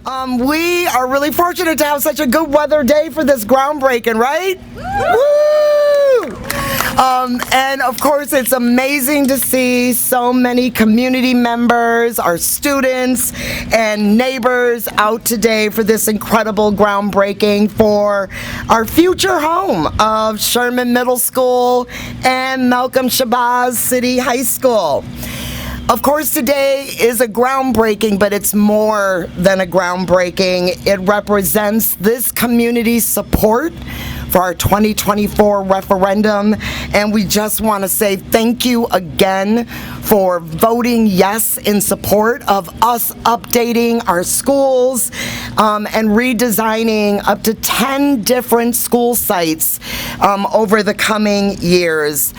We are really fortunate to have such a good weather day for this groundbreaking, right? Woo! And of course, it's amazing to see so many community members, our students, and neighbors out today for this incredible groundbreaking for our future home of Sherman Middle School and Malcolm Shabazz City High School. Of course, today is a groundbreaking, but it's more than a groundbreaking. It represents this community's support for our 2024 referendum, and we just want to say thank you again for voting yes in support of us updating our schools and redesigning up to 10 different school sites over the coming years.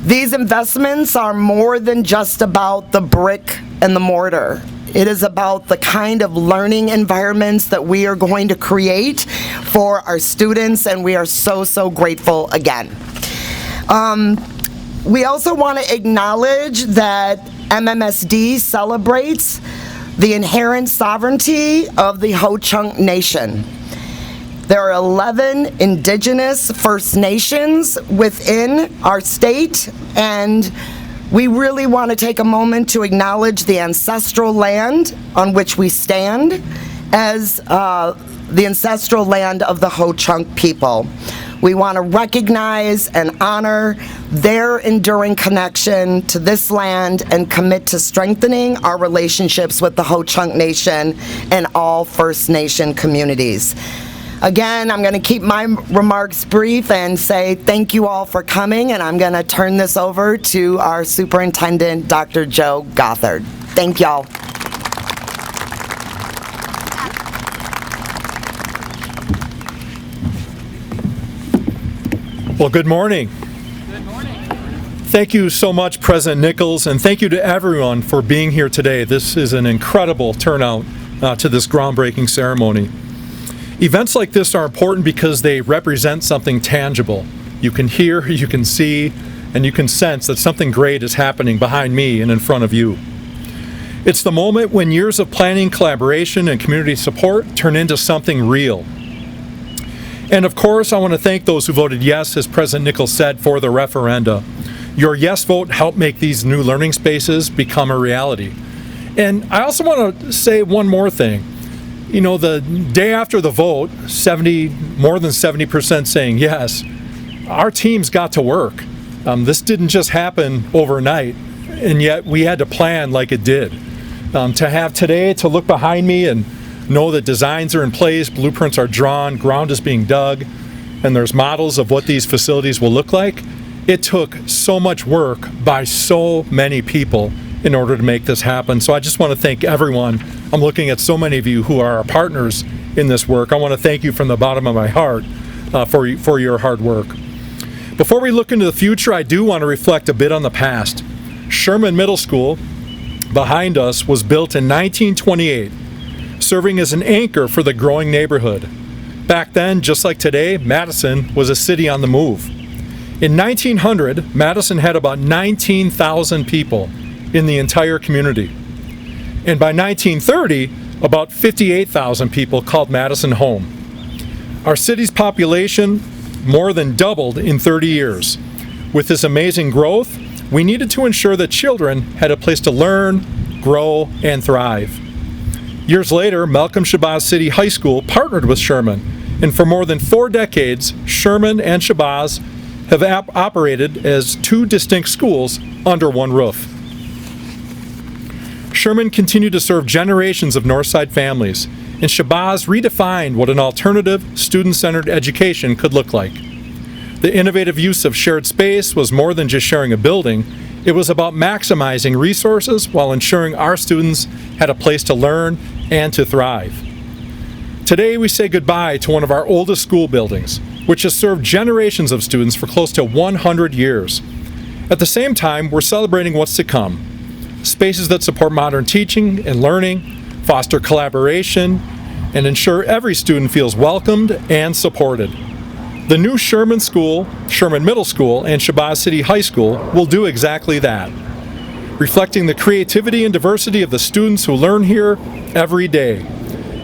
These investments are more than just about the brick and the mortar. It is about the kind of learning environments that we are going to create for our students, and we are so grateful again. We also want to acknowledge that MMSD celebrates the inherent sovereignty of the Ho-Chunk Nation. There are 11 indigenous First Nations within our state, and we really want to take a moment to acknowledge the ancestral land on which we stand as the ancestral land of the Ho-Chunk people. We want to recognize and honor their enduring connection to this land and commit to strengthening our relationships with the Ho-Chunk Nation and all First Nation communities. Again, I'm going to keep my remarks brief and say thank you all for coming, and I'm going to turn this over to our superintendent, Dr. Joe Gothard. Thank y'all. Well, good morning. Good morning. Thank you so much, President Nichols, and thank you to everyone for being here today. This is an incredible turnout to this groundbreaking ceremony. Events like this are important because they represent something tangible. You can hear, you can see, and you can sense that something great is happening behind me and in front of you. It's the moment when years of planning, collaboration, and community support turn into something real. And of course, I want to thank those who voted yes, as President Nichols said, for the referenda. Your yes vote helped make these new learning spaces become a reality. And I also want to say one more thing. You know, the day after the vote, more than 70% saying yes, our teams got to work. This didn't just happen overnight, and yet we had to plan like it did. To have today, to look behind me and know that designs are in place, blueprints are drawn, ground is being dug, and there's models of what these facilities will look like, it took so much work by so many people in order to make this happen. So I just want to thank everyone. I'm looking at so many of you who are our partners in this work. I want to thank you from the bottom of my heart for your hard work. Before we look into the future, I do want to reflect a bit on the past. Sherman Middle School, behind us, was built in 1928, serving as an anchor for the growing neighborhood. Back then, just like today, Madison was a city on the move. In 1900, Madison had about 19,000 people in the entire community. And by 1930, about 58,000 people called Madison home. Our city's population more than doubled in 30 years. With this amazing growth, we needed to ensure that children had a place to learn, grow, and thrive. Years later, Malcolm Shabazz City High School partnered with Sherman, and for more than 4 decades, Sherman and Shabazz have operated as 2 distinct schools under one roof. Sherman continued to serve generations of Northside families, and Shabazz redefined what an alternative, student-centered education could look like. The innovative use of shared space was more than just sharing a building. It was about maximizing resources while ensuring our students had a place to learn and to thrive. Today, we say goodbye to one of our oldest school buildings, which has served generations of students for close to 100 years. At the same time, we're celebrating what's to come. Spaces that support modern teaching and learning, foster collaboration, and ensure every student feels welcomed and supported. The new Sherman Middle School, and Shabazz City High School will do exactly that, reflecting the creativity and diversity of the students who learn here every day.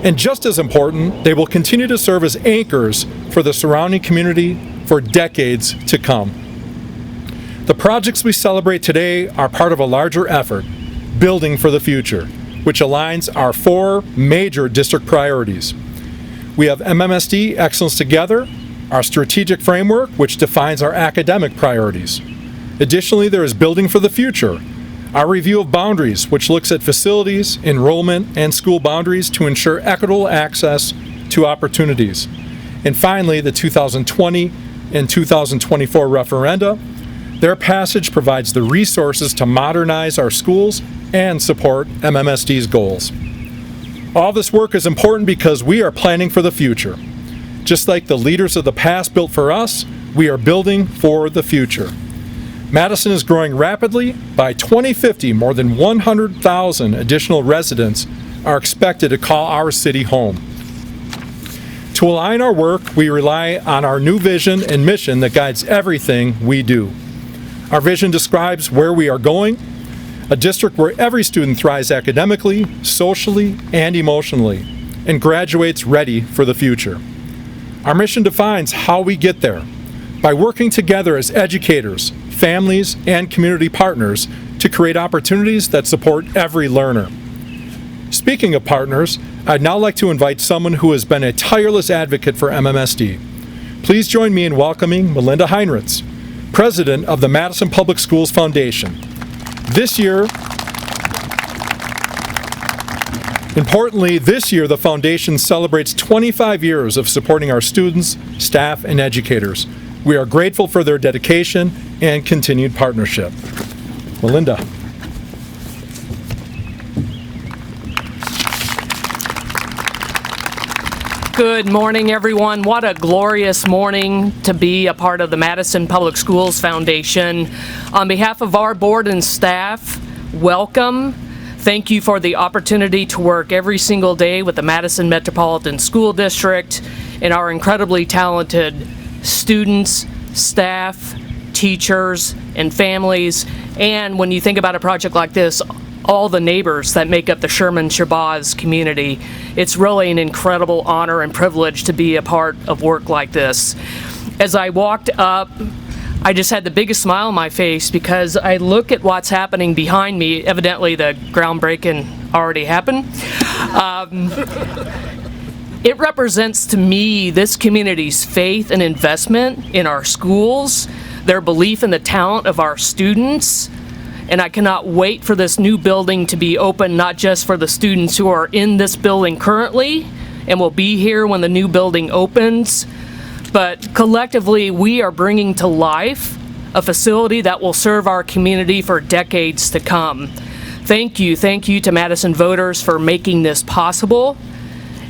And just as important, they will continue to serve as anchors for the surrounding community for decades to come. The projects we celebrate today are part of a larger effort, Building for the Future, which aligns our 4 major district priorities. We have MMSD Excellence Together, our strategic framework, which defines our academic priorities. Additionally, there is Building for the Future, our review of boundaries, which looks at facilities, enrollment, and school boundaries to ensure equitable access to opportunities. And finally, the 2020 and 2024 referenda. Their passage provides the resources to modernize our schools and support MMSD's goals. All this work is important because we are planning for the future. Just like the leaders of the past built for us, we are building for the future. Madison is growing rapidly. By 2050, more than 100,000 additional residents are expected to call our city home. To align our work, we rely on our new vision and mission that guides everything we do. Our vision describes where we are going, a district where every student thrives academically, socially, and emotionally, and graduates ready for the future. Our mission defines how we get there, by working together as educators, families, and community partners to create opportunities that support every learner. Speaking of partners, I'd now like to invite someone who has been a tireless advocate for MMSD. Please join me in welcoming Melinda Heinrichs, President of the Madison Public Schools Foundation. Importantly, this year the foundation celebrates 25 years of supporting our students, staff, and educators. We are grateful for their dedication and continued partnership. Melinda. Good morning, everyone. What a glorious morning to be a part of the Madison Public Schools Foundation. On behalf of our board and staff, welcome. Thank you for the opportunity to work every single day with the Madison Metropolitan School District and our incredibly talented students, staff, teachers, and families. And when you think about a project like this, all the neighbors that make up the Sherman Shabazz community. It's really an incredible honor and privilege to be a part of work like this. As I walked up, I just had the biggest smile on my face because I look at what's happening behind me. Evidently the groundbreaking already happened. It represents to me this community's faith and investment in our schools, their belief in the talent of our students, and I cannot wait for this new building to be open, not just for the students who are in this building currently and will be here when the new building opens, but collectively we are bringing to life a facility that will serve our community for decades to come. Thank you to Madison voters for making this possible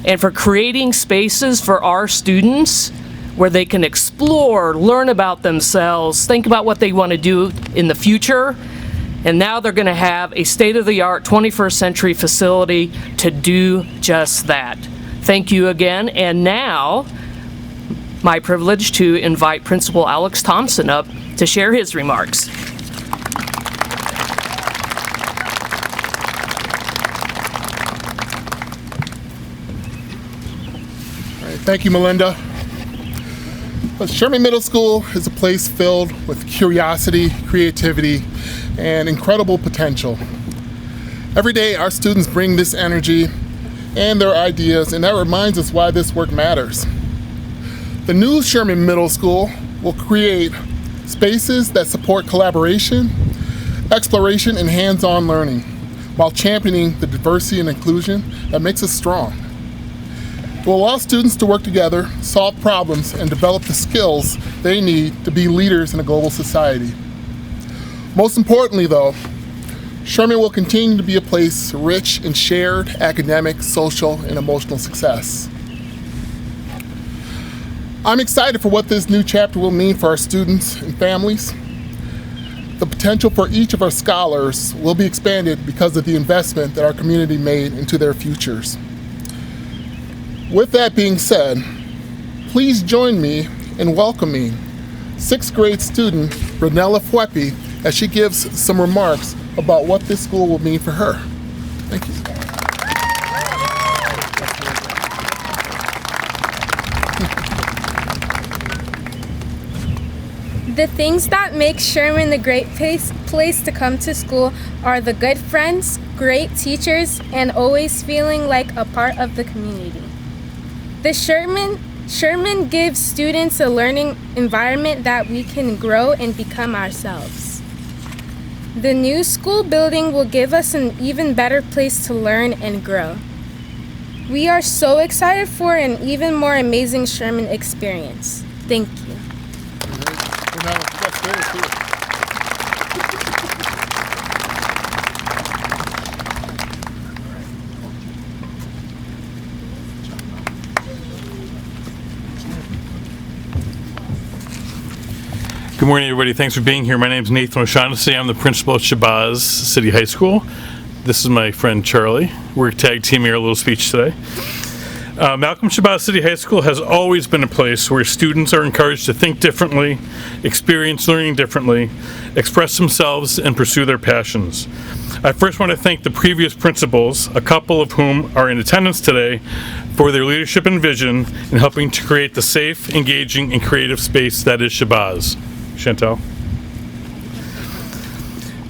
and for creating spaces for our students where they can explore, learn about themselves, think about what they want to do in the future. And now they're going to have a state-of-the-art 21st century facility to do just that. Thank you again. And now, my privilege to invite Principal Alex Thompson up to share his remarks. All right, thank you, Melinda. Sherman Middle School is a place filled with curiosity, creativity, and incredible potential. Every day our students bring this energy and their ideas, and that reminds us why this work matters. The new Sherman Middle School will create spaces that support collaboration, exploration, and hands-on learning, while championing the diversity and inclusion that makes us strong. It will allow students to work together, solve problems, and develop the skills they need to be leaders in a global society. Most importantly, though, Sherman will continue to be a place rich in shared academic, social, and emotional success. I'm excited for what this new chapter will mean for our students and families. The potential for each of our scholars will be expanded because of the investment that our community made into their futures. With that being said, please join me in welcoming 6th grade student Renella Fweppe as she gives some remarks about what this school will mean for her. Thank you. The things that make Sherman a great place to come to school are the good friends, great teachers, and always feeling like a part of the community. The Sherman gives students a learning environment that we can grow and become ourselves. The new school building will give us an even better place to learn and grow. We are so excited for an even more amazing Sherman experience. Thank you. Good morning, everybody. Thanks for being here. My name is Nathan O'Shaughnessy. I'm the principal at Shabazz City High School. This is my friend Charlie. We're tag teaming our little speech today. Malcolm Shabazz City High School has always been a place where students are encouraged to think differently, experience learning differently, express themselves, and pursue their passions. I first want to thank the previous principals, a couple of whom are in attendance today, for their leadership and vision in helping to create the safe, engaging, and creative space that is Shabazz. Chantel.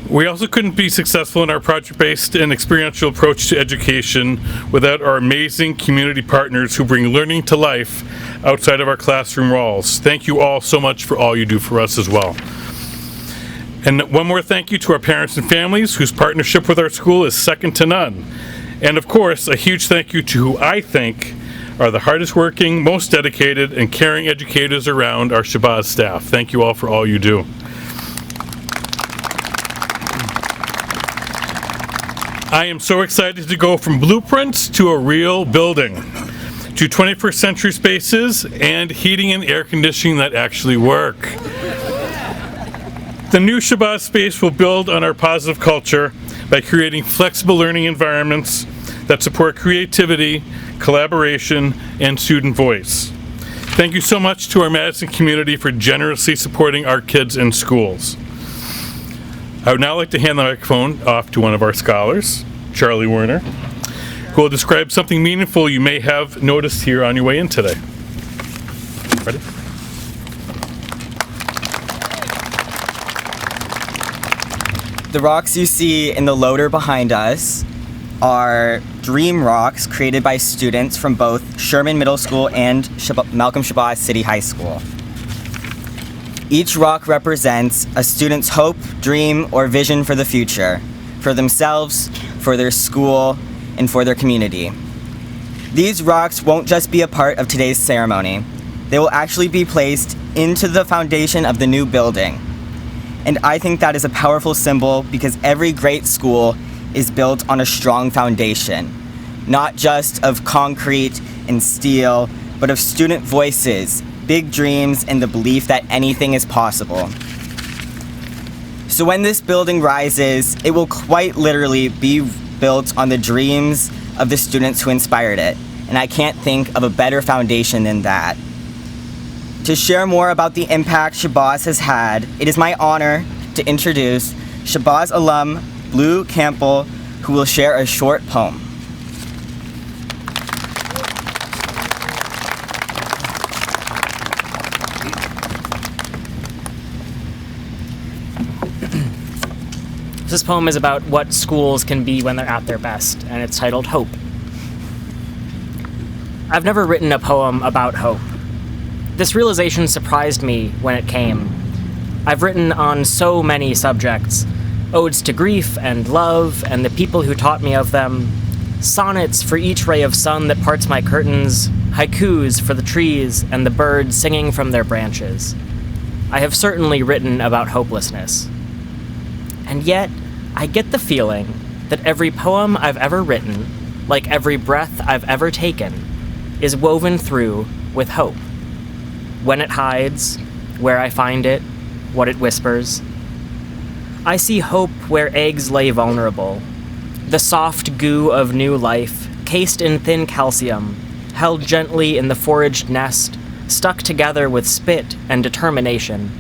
We also couldn't be successful in our project-based and experiential approach to education without our amazing community partners who bring learning to life outside of our classroom walls. Thank you all so much for all you do for us as well. And one more thank you to our parents and families whose partnership with our school is second to none. And of course, a huge thank you to who I think are the hardest working, most dedicated, and caring educators around, our Shabazz staff. Thank you all for all you do. I am so excited to go from blueprints to a real building, to 21st century spaces and heating and air conditioning that actually work. The new Shabazz space will build on our positive culture by creating flexible learning environments that support creativity, collaboration, and student voice. Thank you so much to our Madison community for generously supporting our kids in schools. I would now like to hand the microphone off to one of our scholars, Charlie Werner, who will describe something meaningful you may have noticed here on your way in today. Ready? The rocks you see in the loader behind us are dream rocks created by students from both Sherman Middle School and Malcolm Shabazz City High School. Each rock represents a student's hope, dream, or vision for the future, for themselves, for their school, and for their community. These rocks won't just be a part of today's ceremony. They will actually be placed into the foundation of the new building. And I think that is a powerful symbol because every great school is built on a strong foundation, not just of concrete and steel, but of student voices, big dreams, and the belief that anything is possible. So when this building rises, it will quite literally be built on the dreams of the students who inspired it, and I can't think of a better foundation than that. To share more about the impact Shabazz has had, it is my honor to introduce Shabazz alum Blue Campbell, who will share a short poem. This poem is about what schools can be when they're at their best, and it's titled Hope. I've never written a poem about hope. This realization surprised me when it came. I've written on so many subjects, odes to grief and love and the people who taught me of them, sonnets for each ray of sun that parts my curtains, haikus for the trees and the birds singing from their branches. I have certainly written about hopelessness. And yet, I get the feeling that every poem I've ever written, like every breath I've ever taken, is woven through with hope. When it hides, where I find it, what it whispers. I see hope where eggs lay vulnerable, the soft goo of new life, cased in thin calcium, held gently in the foraged nest, stuck together with spit and determination.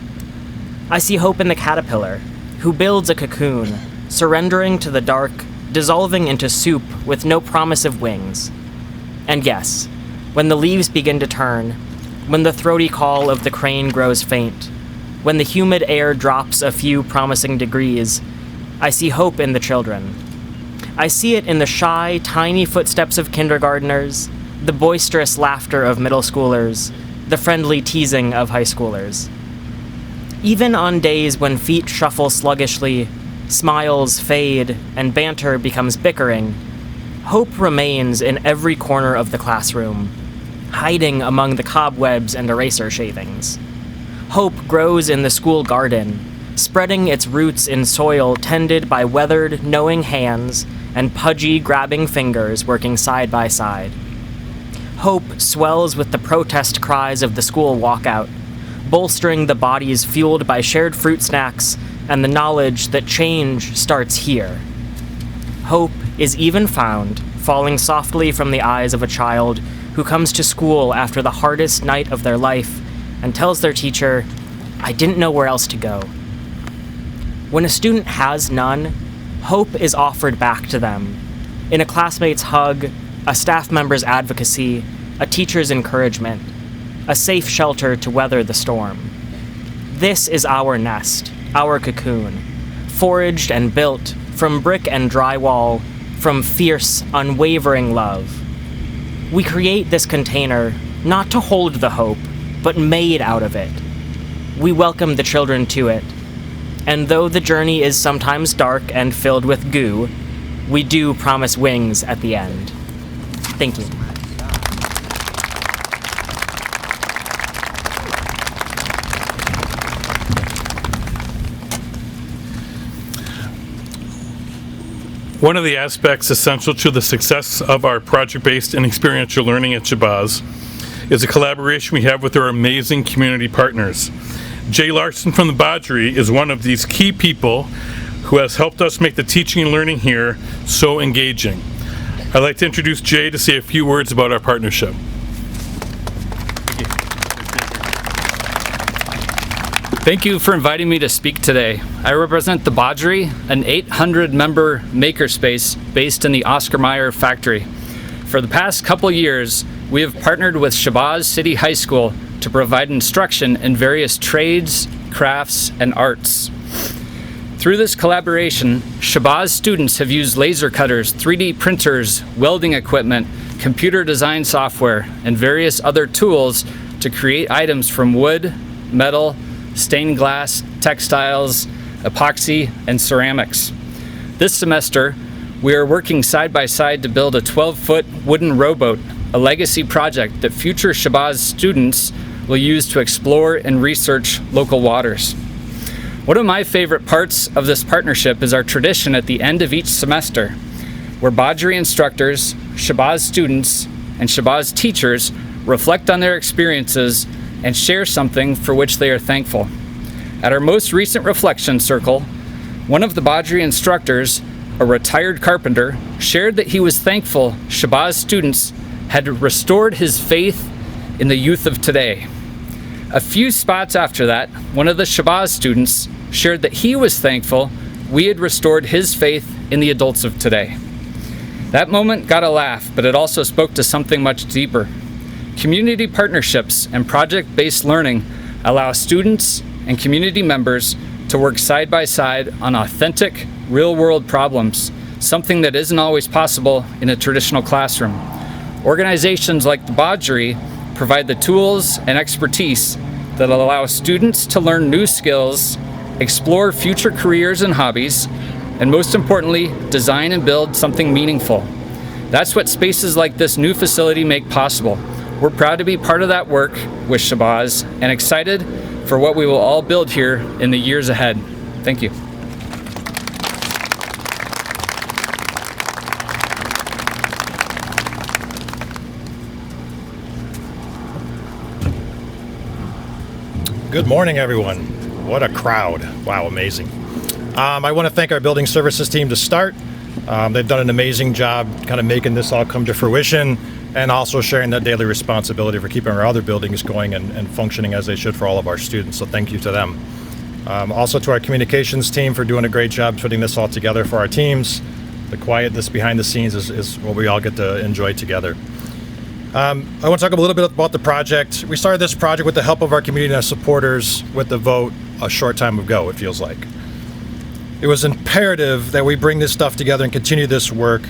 I see hope in the caterpillar, who builds a cocoon, surrendering to the dark, dissolving into soup with no promise of wings. And yes, when the leaves begin to turn, when the throaty call of the crane grows faint, when the humid air drops a few promising degrees, I see hope in the children. I see it in the shy, tiny footsteps of kindergartners, the boisterous laughter of middle schoolers, the friendly teasing of high schoolers. Even on days when feet shuffle sluggishly, smiles fade, and banter becomes bickering, hope remains in every corner of the classroom, hiding among the cobwebs and eraser shavings. Hope grows in the school garden, spreading its roots in soil tended by weathered, knowing hands and pudgy, grabbing fingers working side by side. Hope swells with the protest cries of the school walkout, bolstering the bodies fueled by shared fruit snacks and the knowledge that change starts here. Hope is even found falling softly from the eyes of a child who comes to school after the hardest night of their life and tells their teacher, "I didn't know where else to go." When a student has none, hope is offered back to them in a classmate's hug, a staff member's advocacy, a teacher's encouragement, a safe shelter to weather the storm. This is our nest, our cocoon, foraged and built from brick and drywall, from fierce, unwavering love. We create this container not to hold the hope, but made out of it. We welcome the children to it. And though the journey is sometimes dark and filled with goo, we do promise wings at the end. Thank you. One of the aspects essential to the success of our project-based and experiential learning at Shabazz is the collaboration we have with our amazing community partners. Jay Larson from the Badgery is one of these key people who has helped us make the teaching and learning here so engaging. I'd like to introduce Jay to say a few words about our partnership. Thank you for inviting me to speak today. I represent the Badgery, an 800-member makerspace based in the Oscar Mayer factory. For the past couple years, we have partnered with Shabazz City High School to provide instruction in various trades, crafts, and arts. Through this collaboration, Shabazz students have used laser cutters, 3D printers, welding equipment, computer design software, and various other tools to create items from wood, metal, stained glass, textiles, epoxy, and ceramics. This semester, we are working side by side to build a 12-foot wooden rowboat, a legacy project that future Shabazz students will use to explore and research local waters. One of my favorite parts of this partnership is our tradition at the end of each semester, where Badgery instructors, Shabazz students, and Shabazz teachers reflect on their experiences and share something for which they are thankful. At our most recent reflection circle, one of the Badgery instructors, a retired carpenter, shared that he was thankful Shabazz students had restored his faith in the youth of today. A few spots after that, one of the Shabazz students shared that he was thankful we had restored his faith in the adults of today. That moment got a laugh, but it also spoke to something much deeper. Community partnerships and project-based learning allow students and community members to work side by side on authentic, real-world problems, something that isn't always possible in a traditional classroom. Organizations like the Badgery provide the tools and expertise that allow students to learn new skills, explore future careers and hobbies, and most importantly, design and build something meaningful. That's what spaces like this new facility make possible. We're proud to be part of that work with Shabazz and excited for what we will all build here in the years ahead. Thank you. Good morning, everyone. What a crowd. Wow, amazing. I want to thank our building services team to start. They've done an amazing job kind of making this all come to fruition and also sharing that daily responsibility for keeping our other buildings going and functioning as they should for all of our students. So thank you to them. Also to our communications team for doing a great job putting this all together for our teams. The quietness behind the scenes is what we all get to enjoy together. I want to talk a little bit about the project. We started this project with the help of our community and our supporters with the vote a short time ago, it feels like. It was imperative that we bring this stuff together and continue this work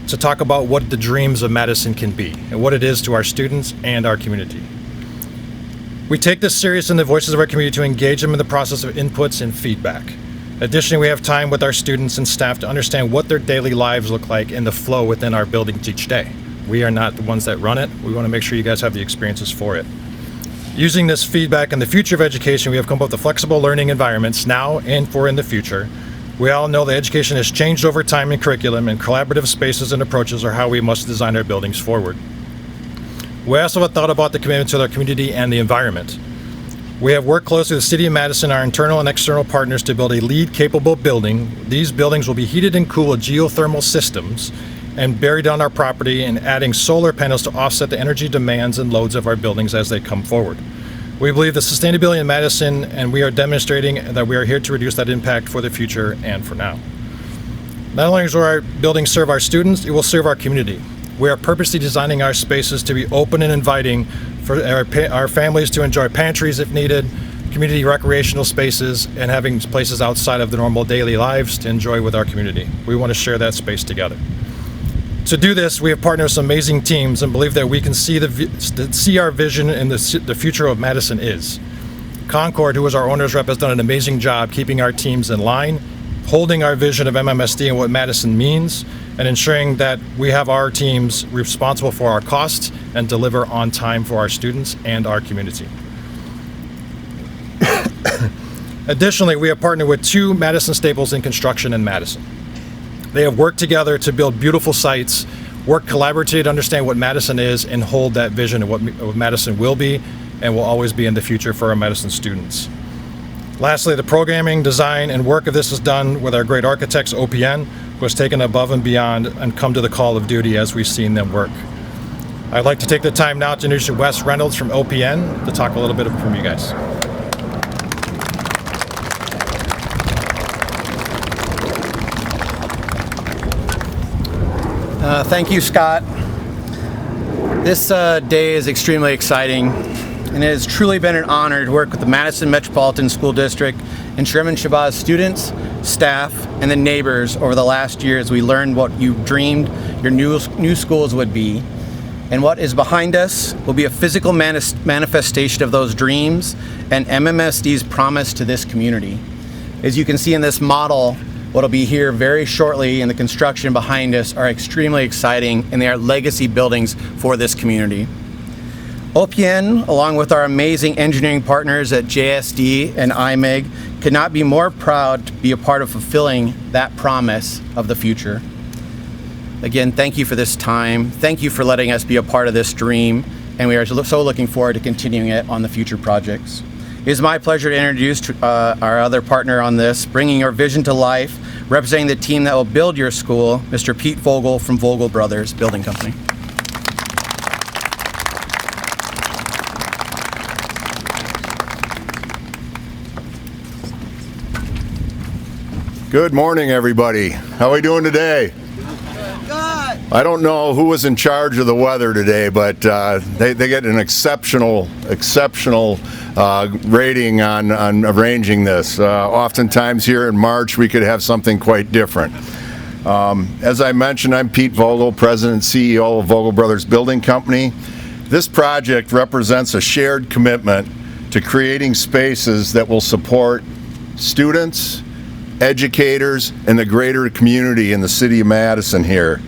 to talk about what the dreams of Madison can be and what it is to our students and our community. We take this serious in the voices of our community to engage them in the process of inputs and feedback. Additionally, we have time with our students and staff to understand what their daily lives look like and the flow within our buildings each day. We are not the ones that run it. We want to make sure you guys have the experiences for it. Using this feedback in the future of education, we have come up with flexible learning environments now and for in the future. We all know that education has changed over time in curriculum, and collaborative spaces and approaches are how we must design our buildings forward. We also have thought about the commitment to our community and the environment. We have worked closely with the City of Madison, our internal and external partners, to build a LEED-capable building. These buildings will be heated and cooled with geothermal systems and buried on our property, and adding solar panels to offset the energy demands and loads of our buildings as they come forward. We believe the sustainability in Madison, and we are demonstrating that we are here to reduce that impact for the future and for now. Not only will our buildings serve our students, it will serve our community. We are purposely designing our spaces to be open and inviting for our families to enjoy pantries if needed, community recreational spaces, and having places outside of the normal daily lives to enjoy with our community. We want to share that space together. To do this, we have partnered with some amazing teams and believe that we can see our vision and the future of Madison is. Concord, who is our owner's rep, has done an amazing job keeping our teams in line, holding our vision of MMSD and what Madison means, and ensuring that we have our teams responsible for our costs and deliver on time for our students and our community. Additionally, we have partnered with 2 Madison staples in construction in Madison. They have worked together to build beautiful sites, work collaboratively to understand what Madison is, and hold that vision of what Madison will be and will always be in the future for our Madison students. Lastly, the programming, design, and work of this is done with our great architects, OPN, who has taken above and beyond and come to the call of duty as we've seen them work. I'd like to take the time now to introduce Wes Reynolds from OPN to talk a little bit from you guys. Thank you, Scott. This day is extremely exciting, and it has truly been an honor to work with the Madison Metropolitan School District and Sherman Shabazz students, staff, and the neighbors over the last year as we learned what you dreamed your new schools would be. And what is behind us will be a physical manifestation of those dreams and MMSD's promise to this community. As you can see in this model, what'll be here very shortly in the construction behind us are extremely exciting, and they are legacy buildings for this community. OPN, along with our amazing engineering partners at JSD and IMEG, could not be more proud to be a part of fulfilling that promise of the future. Again, thank you for this time. Thank you for letting us be a part of this dream, and we are so looking forward to continuing it on the future projects. It is my pleasure to introduce our other partner on this, bringing your vision to life, representing the team that will build your school, Mr. Pete Vogel from Vogel Brothers Building Company. Good morning, everybody. How are we doing today? I don't know who was in charge of the weather today, but they get an exceptional rating on arranging this. Oftentimes here in March, we could have something quite different. As I mentioned, I'm Pete Vogel, President and CEO of Vogel Brothers Building Company. This project represents a shared commitment to creating spaces that will support students, educators, and the greater community in the city of Madison here.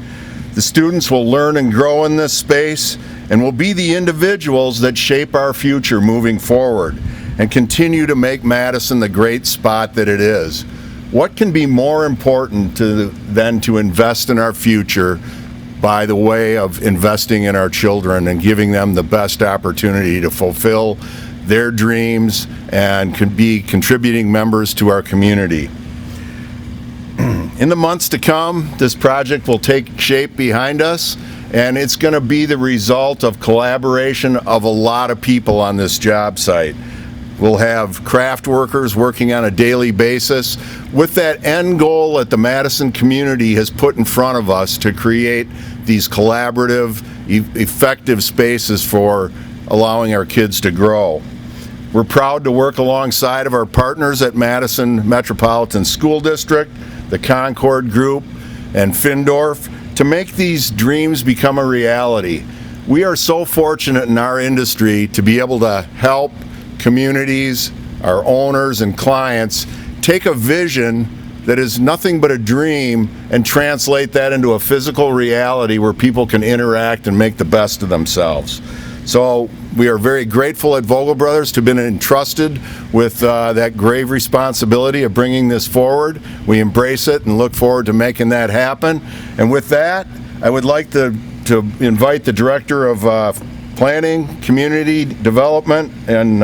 The students will learn and grow in this space and will be the individuals that shape our future moving forward and continue to make Madison the great spot that it is. What can be more important than to invest in our future by the way of investing in our children and giving them the best opportunity to fulfill their dreams and could be contributing members to our community. In the months to come, this project will take shape behind us, and it's going to be the result of collaboration of a lot of people on this job site. We'll have craft workers working on a daily basis with that end goal that the Madison community has put in front of us to create these collaborative, effective spaces for allowing our kids to grow. We're proud to work alongside of our partners at Madison Metropolitan School District, the Concord Group, and Findorf to make these dreams become a reality. We are so fortunate in our industry to be able to help communities, our owners and clients take a vision that is nothing but a dream and translate that into a physical reality where people can interact and make the best of themselves. So we are very grateful at Vogel Brothers to have been entrusted with that grave responsibility of bringing this forward. We embrace it and look forward to making that happen. And with that, I would like to invite the Director of Planning, Community Development, and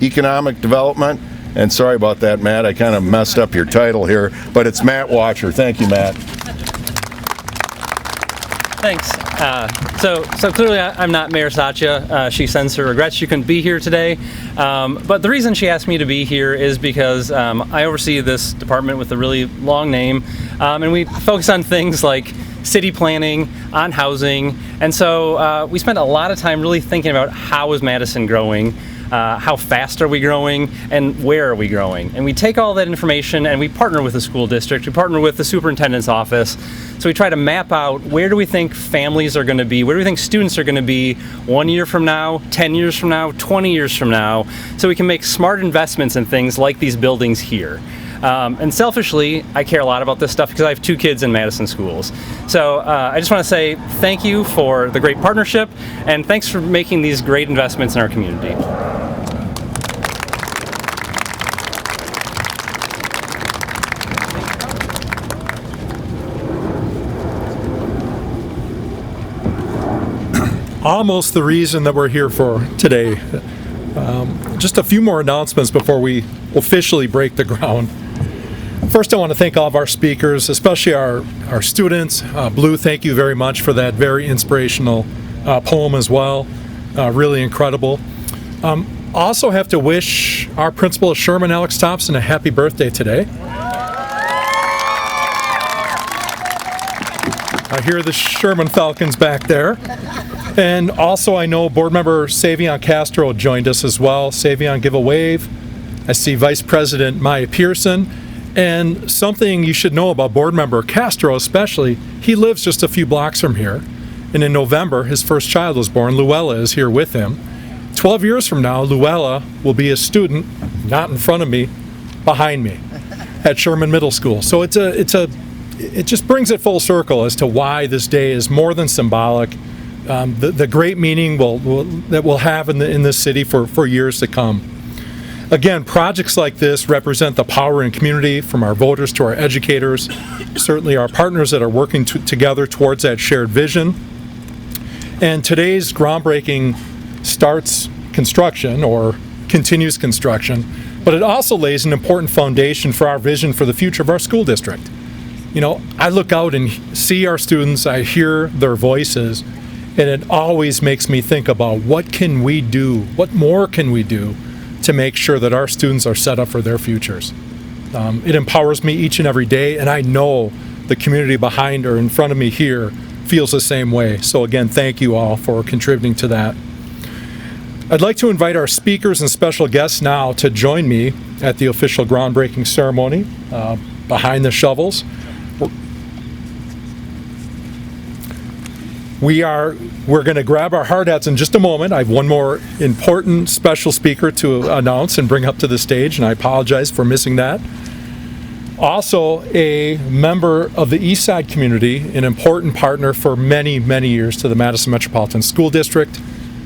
Economic Development. And sorry about that, Matt. I kind of messed up your title here, but it's Matt Watcher. Thank you, Matt. Thanks. So clearly I'm not Mayor Satya. She sends her regrets she couldn't be here today. But the reason she asked me to be here is because I oversee this department with a really long name, and we focus on things like city planning, on housing, and so we spent a lot of time really thinking about how is Madison growing, how fast are we growing, and where are we growing? And we take all that information and we partner with the school district, we partner with the superintendent's office, so we try to map out where do we think families are going to be, where do we think students are going to be 1 year from now, 10 years from now, 20 years from now, so we can make smart investments in things like these buildings here. And selfishly, I care a lot about this stuff because I have 2 kids in Madison schools. So I just want to say thank you for the great partnership, and thanks for making these great investments in our community. Almost the reason that we're here for today. Just a few more announcements before we officially break the ground. First, I want to thank all of our speakers, especially our students. Blue, thank you very much for that very inspirational poem as well. Really incredible. Also have to wish our principal of Sherman, Alex Thompson, a happy birthday today. I hear the Sherman Falcons back there. And also I know board member Savion Castro joined us as well. Savion, give a wave. I see Vice President Maya Pearson. And something you should know about board member Castro especially, he lives just a few blocks from here. And in November, his first child was born. Luella is here with him. 12 years from now, Luella will be a student, not in front of me, behind me, at Sherman Middle School. So it just brings it full circle as to why this day is more than symbolic. The great meaning that we'll have in this city for years to come. Again, projects like this represent the power in community, from our voters to our educators, certainly our partners that are working together towards that shared vision. And today's groundbreaking starts construction or continues construction, but it also lays an important foundation for our vision for the future of our school district. You know, I look out and see our students, I hear their voices, and it always makes me think about what can we do, what more can we do to make sure that our students are set up for their futures. It empowers me each and every day, and I know the community behind or in front of me here feels the same way. So again, thank you all for contributing to that. I'd like to invite our speakers and special guests now to join me at the official groundbreaking ceremony behind the shovels. We're going to grab our hard hats in just a moment. I have one more important special speaker to announce and bring up to the stage, and I apologize for missing that. Also, a member of the East Side community, an important partner for many, many years to the Madison Metropolitan School District,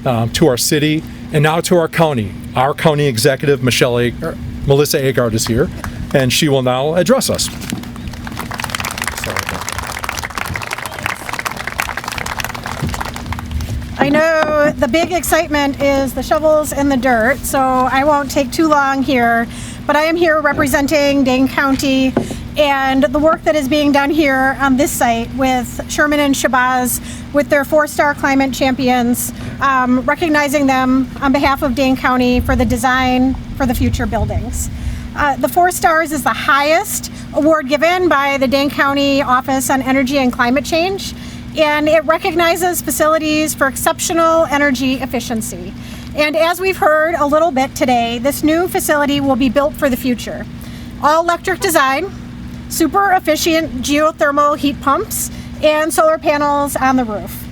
to our city, and now to our county. Our county executive, Melissa Agard, is here, and she will now address us. I know the big excitement is the shovels and the dirt, so I won't take too long here, but I am here representing Dane County and the work that is being done here on this site with Sherman and Shabazz with their 4-star climate champions, recognizing them on behalf of Dane County for the design for the future buildings. The 4 stars is the highest award given by the Dane County Office on Energy and Climate Change, and it recognizes facilities for exceptional energy efficiency. And as we've heard a little bit today, this new facility will be built for the future. All electric design, super efficient geothermal heat pumps, and solar panels on the roof.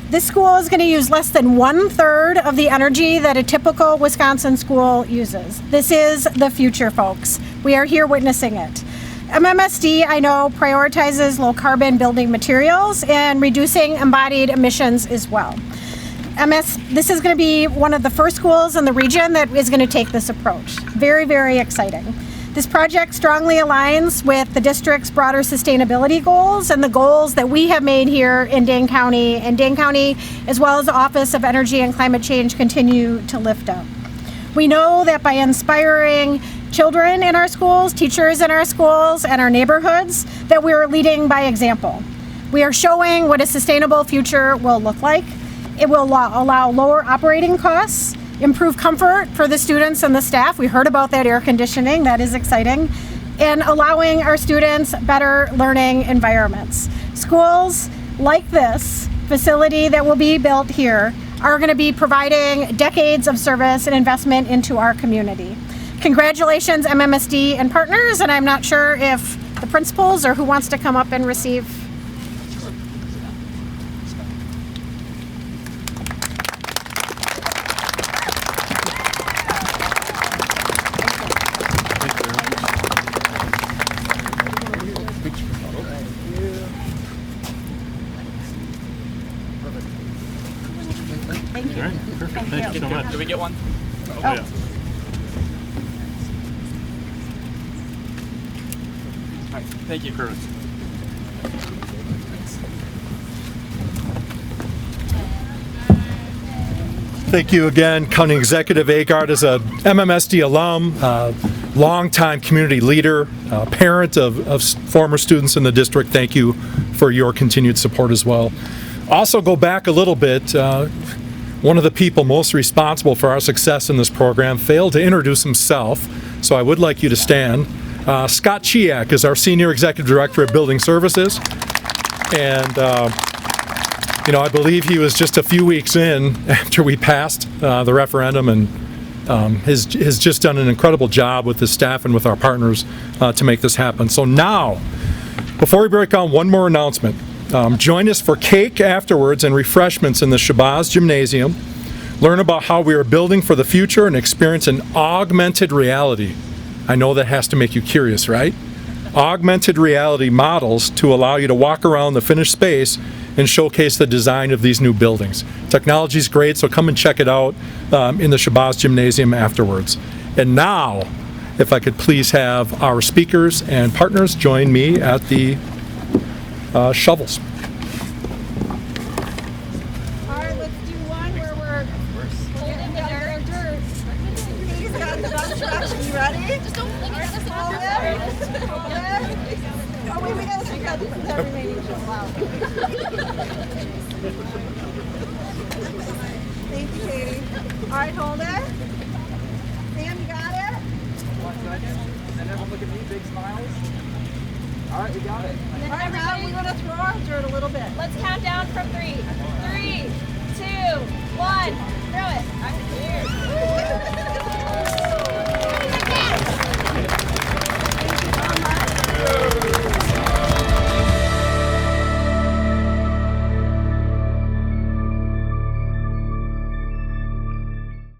This school is going to use less than 1/3 of the energy that a typical Wisconsin school uses. This is the future, folks. We are here witnessing it. MMSD, I know, prioritizes low carbon building materials and reducing embodied emissions as well. This is going to be one of the first schools in the region that is going to take this approach. Very, very exciting. This project strongly aligns with the district's broader sustainability goals and the goals that we have made here in Dane County, and Dane County, as well as the Office of Energy and Climate Change, continue to lift up. We know that by inspiring children in our schools, teachers in our schools, and our neighborhoods, that we are leading by example. We are showing what a sustainable future will look like. It will allow lower operating costs, improve comfort for the students and the staff. We heard about that air conditioning, that is exciting, and allowing our students better learning environments. Schools like this facility that will be built here are going to be providing decades of service and investment into our community. Congratulations, MMSD and partners, and I'm not sure if the principals or who wants to come up and receive. All right, perfect. Thank you so much. Did we get one? Oh, yeah. Thank you. Perfect. Thank you again, County Executive Agard is a MMSD alum, longtime community leader, parent of former students in the district. Thank you for your continued support as well. Also go back a little bit. One of the people most responsible for our success in this program failed to introduce himself, so I would like you to stand. Scott Chiak is our Senior Executive Director of Building Services, and I believe he was just a few weeks in after we passed the referendum, and has just done an incredible job with his staff and with our partners to make this happen. So now, before we break on, one more announcement. Join us for cake afterwards and refreshments in the Shabazz Gymnasium. Learn about how we are building for the future and experience an augmented reality. I know that has to make you curious, right? Augmented reality models to allow you to walk around the finished space and showcase the design of these new buildings. Technology's great, so come and check it out in the Shabazz Gymnasium afterwards. And now, if I could please have our speakers and partners join me at the shovels. All right, let's do one where we're holding the dirt. He's got the bus truck. You ready? Just don't hold it. Oh, wait, we gotta take out the remaining shovel out. Thank you, Katie. All right, hold it. Sam, you got it? 1 second. And everyone look at me, big smiles. All right, we got it. All right, now we want to throw our dirt a little bit. Let's count down from 3. 3, 2, 1. Throw it.